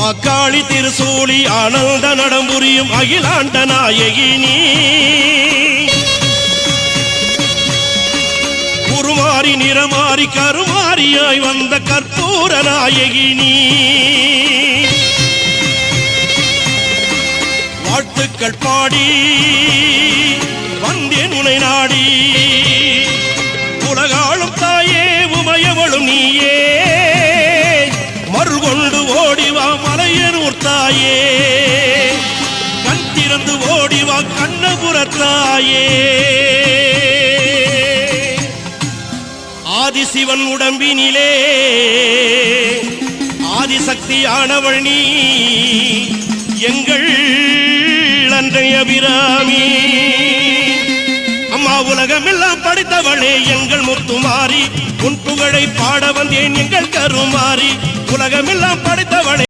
அம்மா காளி திருசூலி ஆனந்த நடம்புரியும் அகிலாண்ட நாயகி நீ குருமாரி நிறமாரி கருமாரியாய் வந்த கற்பூர நாயகி நீ வாழ்த்துக்கள் பாடி வந்தேன் உனை நாடி உலகாளும் தாயே உமையவளும் நீயே மறுகொண்டு ஓடிவா மலையனூர் தாயே கண் திறந்து ஓடிவா கண்ணபுரத்தாயே ஆதிசிவன் உடம்பினிலே ஆதிசக்தியானவள் நீ எங்கள் அன்றைய அபிராமி அம்மா உலகமெல்லாம் படைத்தவளே எங்கள் முத்துமாரி உன் புகழை பாட வந்தேன் எங்கள் கருமாரி உலகமெல்லாம் படைத்தவளே